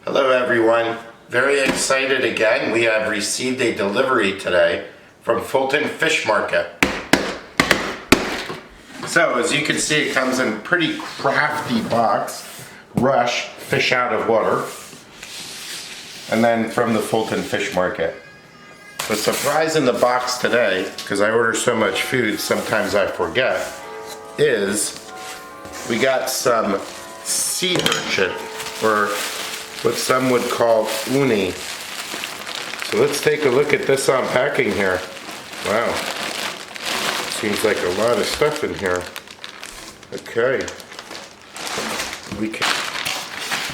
Hello everyone. Very excited again. We have received a delivery today from Fulton Fish Market. So as you can see, it comes in a pretty crafty box. Rush, fish out of water. And then from the Fulton Fish Market. The surprise in the box today, because I order so much food, sometimes I forget, is we got some sea urchin, or what some would call UNI. So let's take a look at this unpacking here. Wow. Seems like a lot of stuff in here. Okay.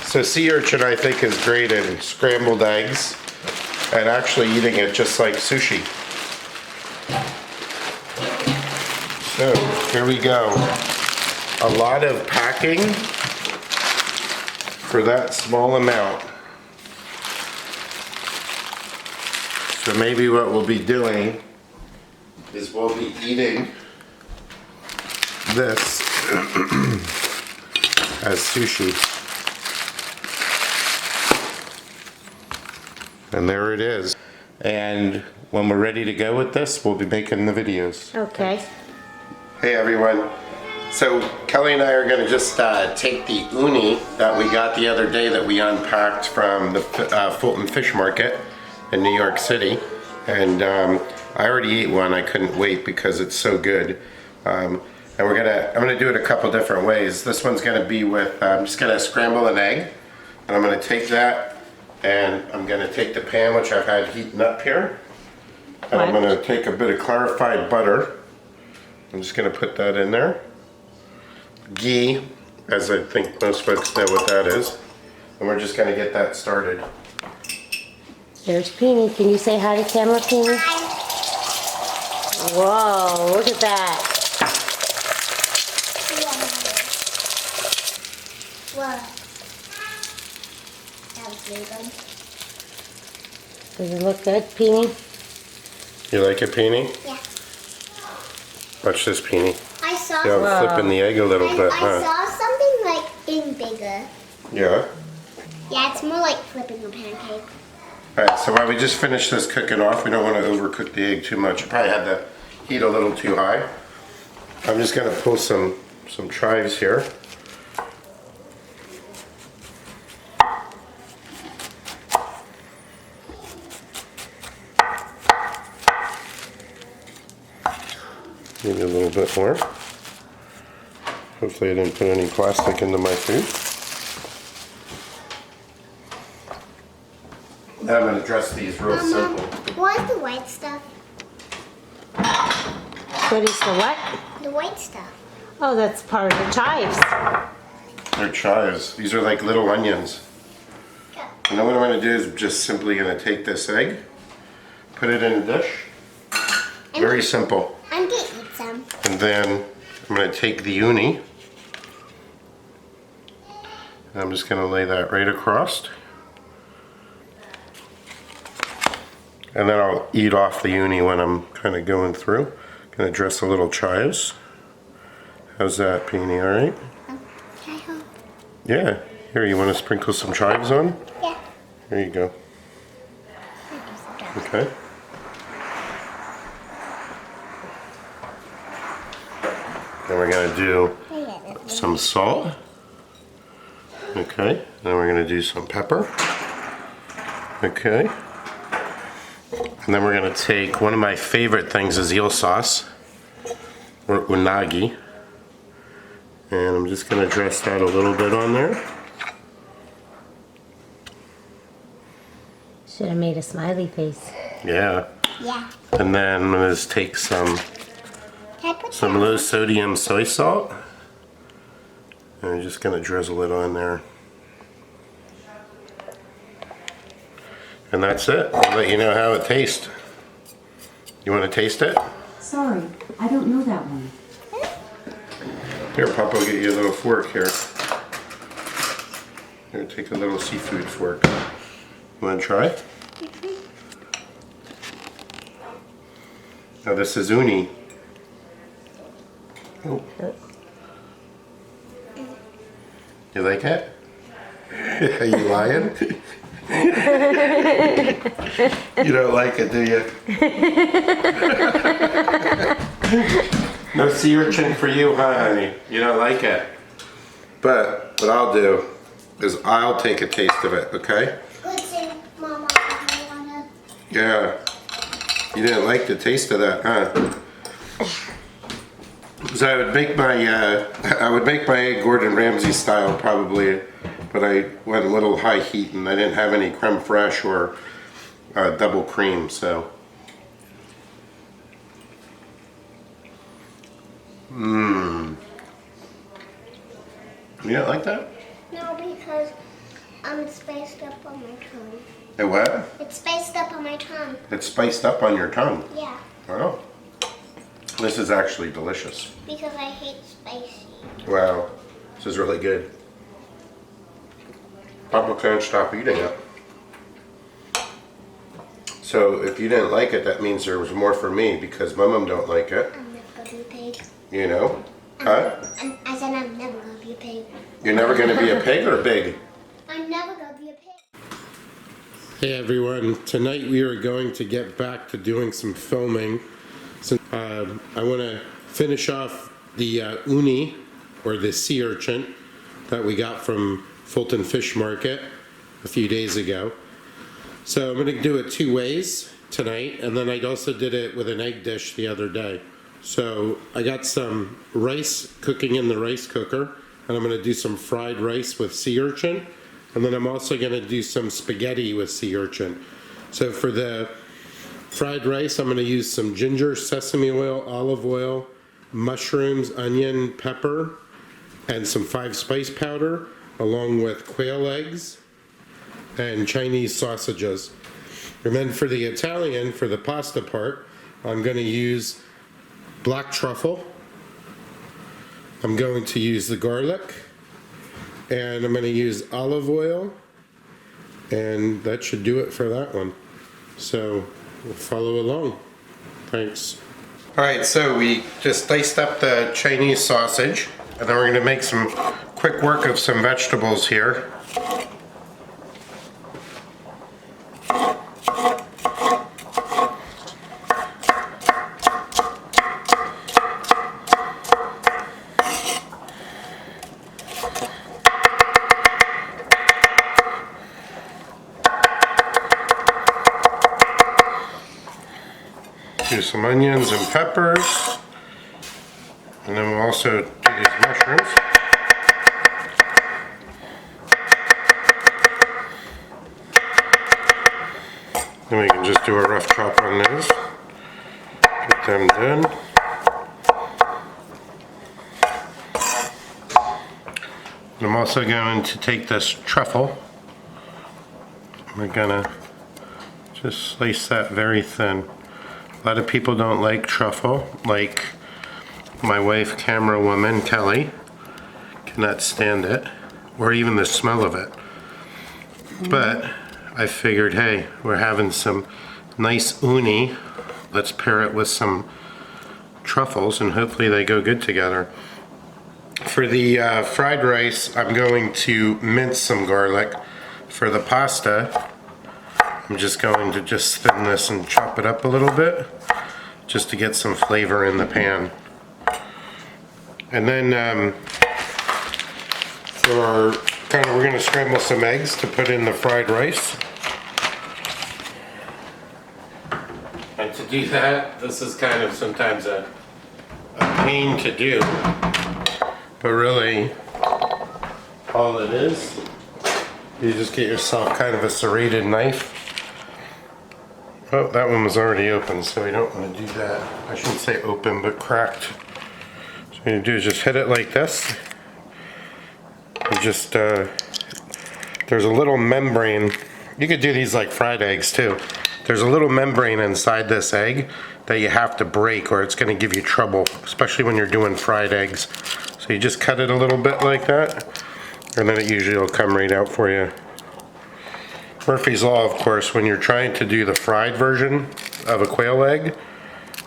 So sea urchin, I think, is great in scrambled eggs and actually eating it just like sushi. So here we go. A lot of packing for that small amount. So maybe what we'll be doing is we'll be eating this as sushi. And there it is. And when we're ready to go with this, we'll be making the videos. Okay. Hey everyone. So Kelly and I are going to just take the uni that we got the other day that we unpacked from the Fulton Fish Market in New York City. And I already ate one. I couldn't wait because it's so good. And I'm gonna do it a couple different ways. This one's gonna be with, I'm just gonna scramble an egg. And I'm gonna take that and I'm gonna take the pan which I've had heating up here. And I'm gonna take a bit of clarified butter. I'm just gonna put that in there. Ghee, as I think most folks know what that is. And we're just gonna get that started. There's Peony. Can you say hi to camera, Peony? Whoa, look at that. Whoa. That was really good. Does it look good, Peony? You like it, Peony? Yeah. Watch this, Peony. I saw Yeah, I'm flipping the egg a little bit, I saw something like in bigger. Yeah? Yeah, it's more like flipping a pancake. Alright, so while we just finish this cooking off, we don't want to overcook the egg too much. You probably had the heat a little too high. I'm just going to pull some chives here. Maybe a little bit more. Hopefully I didn't put any plastic into my food. Now I'm going to dress these real simple. What is the white stuff? What is the what? The white stuff. Oh, that's part of the chives. They're chives. These are like little onions. And then what I'm going to do is just simply going to take this egg, put it in a dish. Very simple. I'm going to eat some. And then I'm going to take the uni. And I'm just going to lay that right across. And then I'll eat off the uni when I'm kind of going through. Gonna dress a little chives. How's that, Peony? All right? Can I help? Yeah. Here, you want to sprinkle some chives on? Yeah. There you go. Okay. Then we're gonna do some salt. Okay. Then we're gonna do some pepper. Okay. And then we're going to take one of my favorite things is eel sauce, or unagi. And I'm just going to dress that a little bit on there. Should have made a smiley face. Yeah. Yeah. And then I'm going to just take some low sodium soy salt. And I'm just going to drizzle it on there. And that's it. I'll let you know how it tastes. You want to taste it? Sorry, I don't know that one. Here, Papa will get you a little fork here. Here, take a little seafood fork. You want to try? Now this is uni. Oh. You like it? Are you lying? You don't like it, do you? No sea urchin for you, huh, honey? You don't like it. But what I'll do is I'll take a taste of it, okay? Good thing, Mama. I wanna. Yeah. You didn't like the taste of that, huh? So I would make my egg Gordon Ramsay style probably, but I went a little high heat and I didn't have any creme fraiche or double cream, so. Mmm. You don't like that? No, because I'm spaced up on my tongue. It what? It's spaced up on my tongue. It's spiced up on your tongue. Yeah, Oh. This is actually delicious. because I hate spicy. Wow. This is really good. Papa can't stop eating it. So if you didn't like it, that means there was more for me because my mom don't like it. I'm never gonna be a pig. You know? Huh? I said I'm never gonna be a pig. You're never going to be a pig or big? I'm never gonna be a pig. Hey everyone, tonight we are going to get back to doing some filming. So, I want to finish off the uni, or the sea urchin, that we got from Fulton Fish Market a few days ago. So I'm going to do it two ways tonight, and then I also did it with an egg dish the other day. So I got some rice cooking in the rice cooker, and I'm going to do some fried rice with sea urchin, and then I'm also going to do some spaghetti with sea urchin. So for the fried rice, I'm going to use some ginger, sesame oil, olive oil, mushrooms, onion, pepper, and some 5 spice powder, along with quail eggs and Chinese sausages. And then for the Italian, for the pasta part, I'm going to use black truffle. I'm going to use the garlic, and I'm going to use olive oil, and that should do it for that one. So we'll follow along. Thanks. All right, so we just diced up the Chinese sausage, and then we're going to make some quick work of some vegetables here. Do some onions and peppers, and then we'll also do these mushrooms. Then we can just do a rough chop on those. Get them done. And I'm also going to take this truffle. We're gonna just slice that very thin. A lot of people don't like truffle, like my wife, camera woman, Kelly, cannot stand it, or even the smell of it. But I figured, hey, we're having some nice uni, let's pair it with some truffles and hopefully they go good together. For the fried rice, I'm going to mince some garlic. For the pasta, I'm just going to just thin this and chop it up a little bit, just to get some flavor in the pan. And then we're going to scramble some eggs to put in the fried rice. And to do that, this is kind of sometimes a pain to do, but really all it is, you just get yourself kind of a serrated knife. Oh, that one was already open, so we don't want to do that. I shouldn't say open, but cracked. So what you do is just hit it like this. And just, there's a little membrane. You could do these like fried eggs too. There's a little membrane inside this egg that you have to break or it's going to give you trouble, especially when you're doing fried eggs. So you just cut it a little bit like that, and then it usually will come right out for you. Murphy's Law, of course, when you're trying to do the fried version of a quail egg,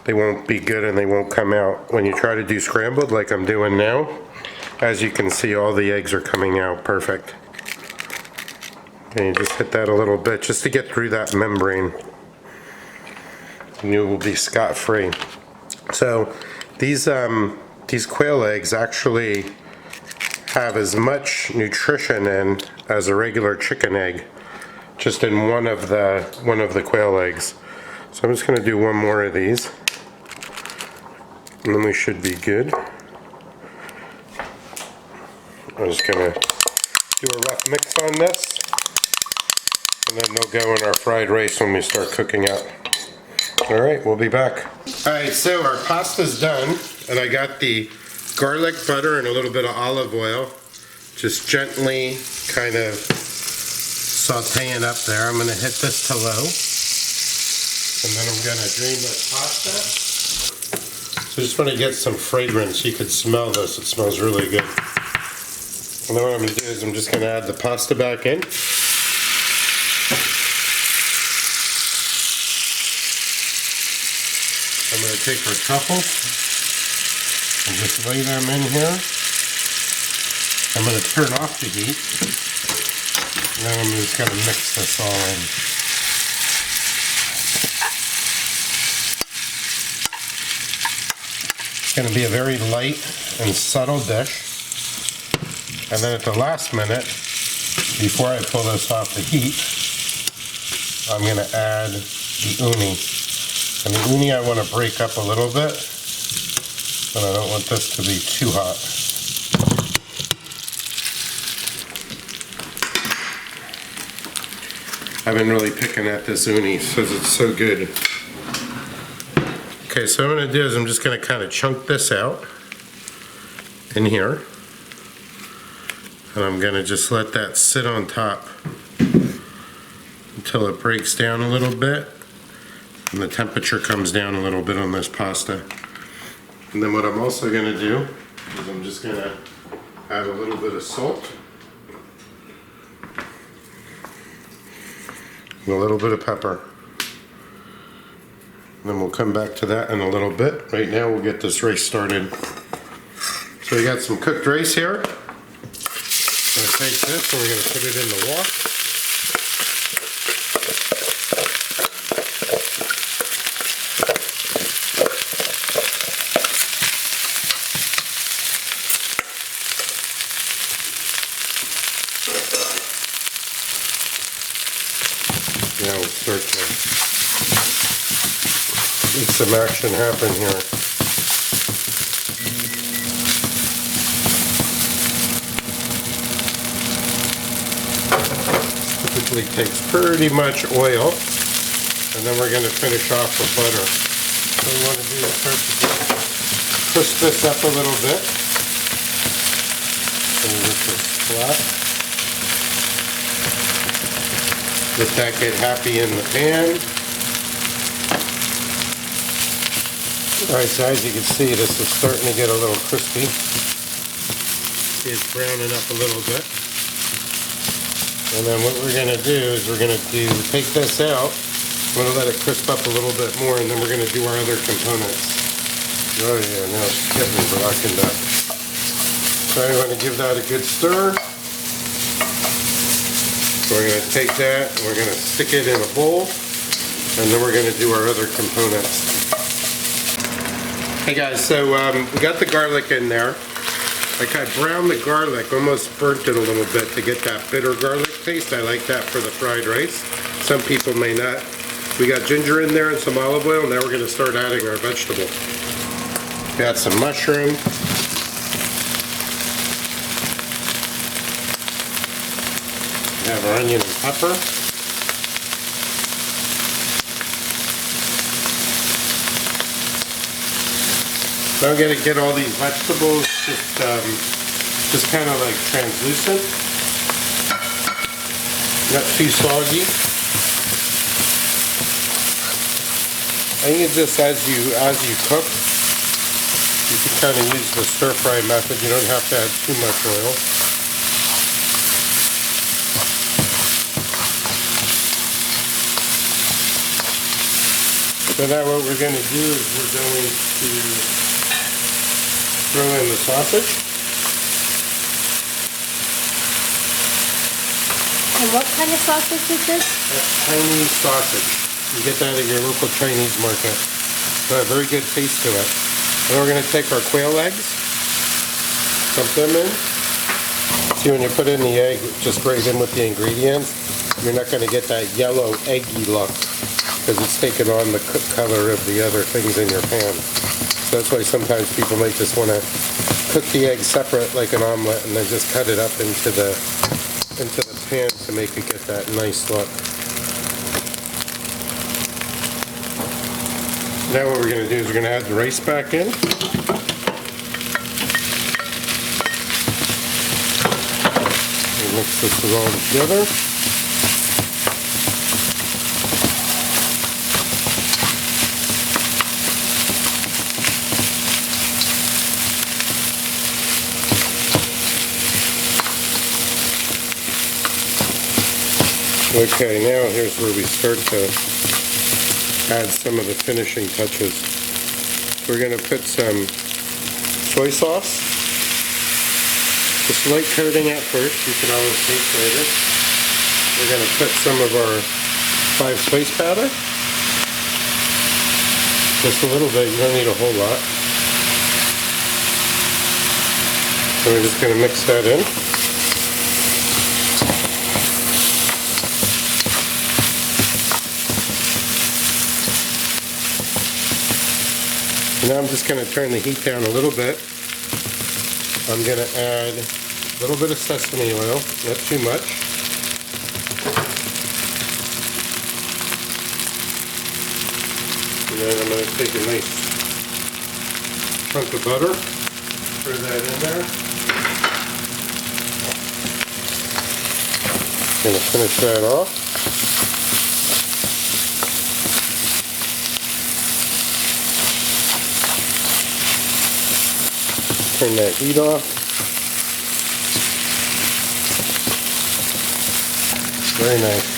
they won't be good and they won't come out. When you try to do scrambled like I'm doing now, as you can see, all the eggs are coming out perfect. And you just hit that a little bit just to get through that membrane. And you will be scot-free. So these quail eggs actually have as much nutrition in as a regular chicken egg, just in one of the quail eggs. So I'm just going to do one more of these, and then we should be good. I'm just going to do a rough mix on this, and then they'll go in our fried rice when we start cooking up. Alright, we'll be back. Alright, so our pasta's done, and I got the garlic butter and a little bit of olive oil, just gently kind of sauteing up there. I'm going to hit this to low, and then I'm going to drain this pasta. So I just want to get some fragrance. You could smell this. It smells really good. And then what I'm going to do is I'm just going to add the pasta back in. I'm going to take our truffles and just lay them in here. I'm going to turn off the heat. And then I'm just going to mix this all in. It's going to be a very light and subtle dish. And then at the last minute, before I pull this off the heat, I'm going to add the uni. And the uni I want to break up a little bit, but I don't want this to be too hot. I've been really picking at this uni because it's so good. Okay, so what I'm going to do is I'm just going to kind of chunk this out in here. And I'm going to just let that sit on top until it breaks down a little bit and the temperature comes down a little bit on this pasta. And then what I'm also going to do is I'm just going to add a little bit of salt and a little bit of pepper. And then we'll come back to that in a little bit. Right now we'll get this rice started. So we got some cooked rice here. I'm going to take this and we're going to put it in the wok. Now we'll start to make some action happen here. Typically takes pretty much oil, and then we're going to finish off with butter. What we want to do is start to crisp this up a little bit. And let this flat. Let that get happy in the pan. Alright, so as you can see, this is starting to get a little crispy. See, it's browning up a little bit. And then what we're going to do is we're going to take this out. I'm going to let it crisp up a little bit more, and then we're going to do our other components. Oh yeah, now it's getting blackened up. So I'm going to give that a good stir. So we're going to take that, and we're going to stick it in a bowl, and then we're going to do our other components. Hey guys, so we got the garlic in there. Like I browned the garlic, almost burnt it a little bit to get that bitter garlic taste. I like that for the fried rice. Some people may not. We got ginger in there and some olive oil. Now we're going to start adding our vegetable. Got some mushroom. We have our onion and pepper. Now I'm going to get all these vegetables just kind of like translucent, not too soggy. I think it's just as you cook, you can kind of use the stir fry method. You don't have to add too much oil. So now what we're going to do is we're going to throw in the sausage. And what kind of sausage is this? That's Chinese sausage. You get that at your local Chinese market. It's got a very good taste to it. And we're gonna take our quail eggs, dump them in. See, when you put in the egg, just right in with the ingredients, you're not gonna get that yellow eggy look because it's taken on the color of the other things in your pan. So that's why sometimes people might just wanna cook the egg separate like an omelet and then just cut it up into the pan to make it get that nice look. Now what we're going to do is we're going to add the rice back in. And mix this all together. Okay, now here's where we start to add some of the finishing touches. We're going to put some soy sauce. Just light coating at first, you can always taste later. We're going to put some of our 5 spice powder. Just a little bit, you don't need a whole lot. So we're just going to mix that in. Now I'm just going to turn the heat down a little bit. I'm going to add a little bit of sesame oil, not too much. And then I'm going to take a nice chunk of butter, throw that in there. Going to finish that off. Turn that heat off. Very nice.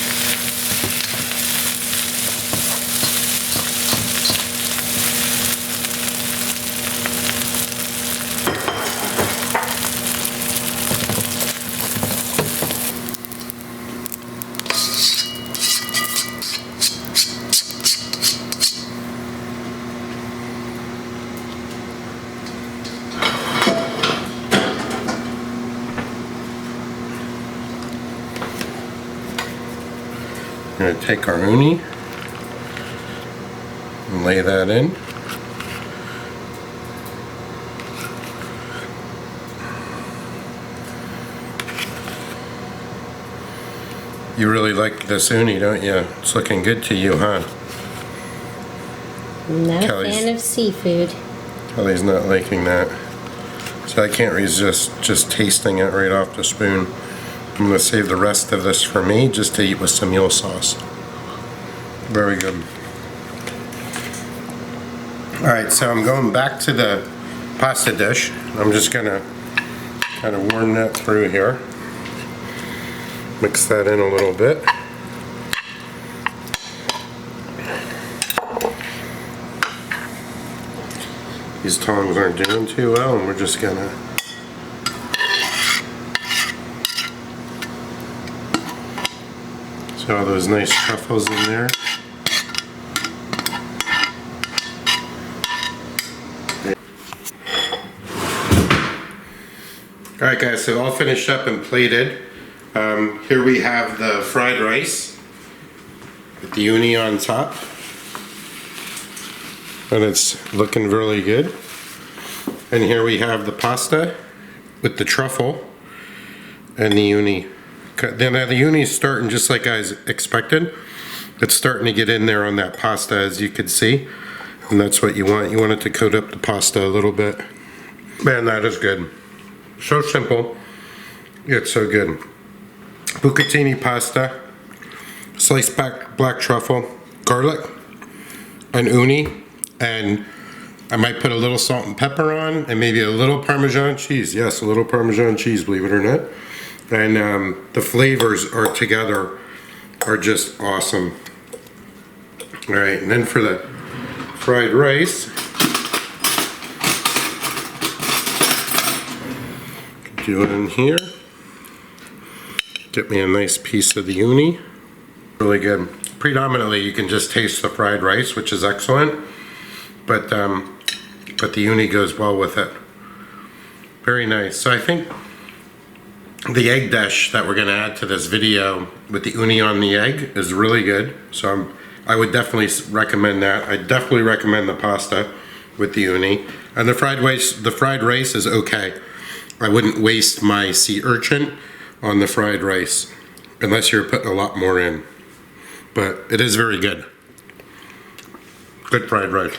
We're going to take our uni and lay that in. You really like this uni, don't you? It's looking good to you, huh? Not a fan of seafood. Kelly's not liking that. So I can't resist just tasting it right off the spoon. I'm going to save the rest of this for me just to eat with some mule sauce. Very good. Alright, so I'm going back to the pasta dish. I'm just going to kind of warm that through here. Mix that in a little bit. These tongs aren't doing too well, and we're just going to see all those nice truffles in there. Alright guys, so all finished up and plated. Here we have the fried rice with the uni on top. And it's looking really good. And here we have the pasta with the truffle and the uni. Then the uni is starting just like I expected. It's starting to get in there on that pasta, as you can see. And that's what you want. You want it to coat up the pasta a little bit. Man, that is good. So simple, yet so good. Bucatini pasta, sliced black truffle, garlic, and uni, and I might put a little salt and pepper on, and maybe a little Parmesan cheese. Yes, a little Parmesan cheese, believe it or not. And the flavors are together are just awesome. All right, and then for the fried rice, do it in here. Get me a nice piece of the uni. Really good. Predominantly, you can just taste the fried rice, which is excellent. But the uni goes well with it. Very nice. So I think the egg dish that we're going to add to this video with the uni on the egg is really good. So I would definitely recommend that. I definitely recommend the pasta with the uni. And the fried rice is okay. I wouldn't waste my sea urchin on the fried rice unless you're putting a lot more in. But it is very good. Good fried rice.